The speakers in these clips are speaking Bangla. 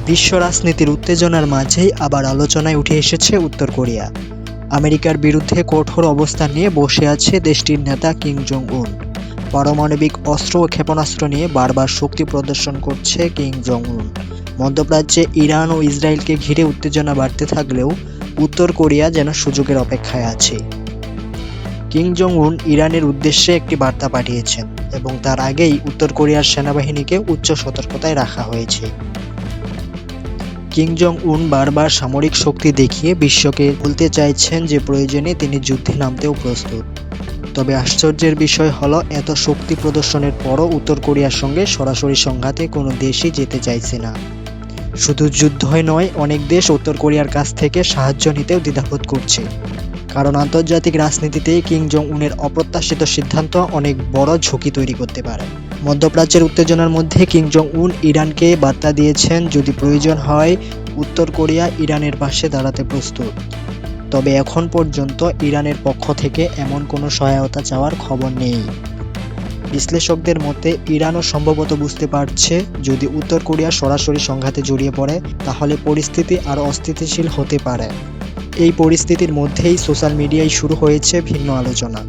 বিশ্ব রাজনীতির উত্তেজনার মাঝেই আবার আলোচনায় উঠে এসেছে উত্তর কোরিয়া। আমেরিকার বিরুদ্ধে কঠোর অবস্থান নিয়ে বসে আছে দেশটির নেতা কিম জং উন। পারমাণবিক অস্ত্র ও ক্ষেপণাস্ত্র নিয়ে বারবার শক্তি প্রদর্শন করছে কিম জং উন। মধ্যপ্রাচ্যে ইরান ও ইসরায়েলকে ঘিরে উত্তেজনা বাড়তে থাকলেও উত্তর কোরিয়া যেন সুযোগের অপেক্ষায় আছে। কিম জং উন ইরানের উদ্দেশ্যে একটি বার্তা পাঠিয়েছেন এবং তার আগেই উত্তর কোরিয়ার সেনাবাহিনীকে উচ্চ সতর্কতায় রাখা হয়েছে। কিম জং উন বারবার সামরিক শক্তি দেখিয়ে বিশ্বকে বলতে চাইছেন যে প্রয়োজনে তিনি যুদ্ধে নামতেও প্রস্তুত। তবে আশ্চর্যের বিষয় হলো এত শক্তি প্রদর্শনের পরও উত্তর কোরিয়ার সঙ্গে সরাসরি সংঘাতে কোনো দেশই যেতে চাইছে না। শুধু যুদ্ধই নয়, অনেক দেশ উত্তর কোরিয়ার কাছ থেকে সাহায্য নিতেও দ্বিধাবোধ করছে। কারণ আন্তর্জাতিক রাজনীতিতে কিম জং উনের অপ্রত্যাশিত সিদ্ধান্ত অনেক বড় ঝুঁকি তৈরি করতে পারে। মধ্যপ্রাচ্যের উত্তেজনার মধ্যে কিম জং উন ইরানকে বার্তা দিয়েছেন, যদি প্রয়োজন হয় উত্তর কোরিয়া ইরানের পাশে দাঁড়াতে প্রস্তুত। তবে এখন পর্যন্ত ইরানের পক্ষ থেকে এমন কোনো সহায়তা চাওয়ার খবর নেই। বিশ্লেষকদের মতে ইরানও সম্ভবত বুঝতে পারছে, যদি উত্তর কোরিয়া সরাসরি সংঘাতে জড়িয়ে পড়ে তাহলে পরিস্থিতি আরও অস্থিতিশীল হতে পারে। এই পরিস্থিতির মধ্যেই সোশ্যাল মিডিয়ায় শুরু হয়েছে ভিন্ন আলোচনা।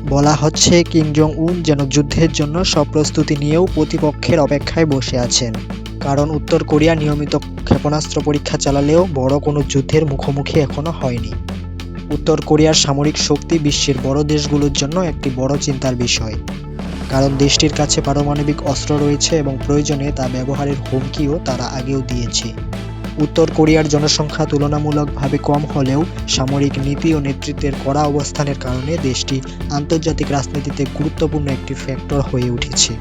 বলা হচ্ছে কিম জং উন যেন যুদ্ধের জন্য সব প্রস্তুতি নিয়েও প্রতিপক্ষের অপেক্ষায় বসে আছেন। কারণ উত্তর কোরিয়া নিয়মিত ক্ষেপণাস্ত্র পরীক্ষা চালালেও বড় কোনো যুদ্ধের মুখোমুখি এখনো হয়নি। উত্তর কোরিয়ার সামরিক শক্তি বিশ্বের বড় দেশগুলোর জন্য একটি বড় চিন্তার বিষয়। কারণ দেশটির কাছে পারমাণবিক অস্ত্র রয়েছে এবং প্রয়োজনে তা ব্যবহারের হুমকিও তারা আগেও দিয়েছে। উত্তর কোরিয়ার জনসংখ্যা তুলনামূলকভাবে কম হলেও সামরিক নীতি ও নেতৃত্বের কড়া অবস্থানের কারণে দেশটি আন্তর্জাতিক রাজনীতিতে গুরুত্বপূর্ণ একটি ফ্যাক্টর হয়ে উঠেছে।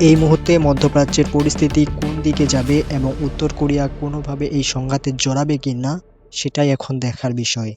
এই মুহূর্তে মধ্যপ্রাচ্যের পরিস্থিতি কোন দিকে যাবে এবং উত্তর কোরিয়া কোনোভাবে এই সংঘাতে জড়াবে কিনা সেটাই এখন দেখার বিষয়।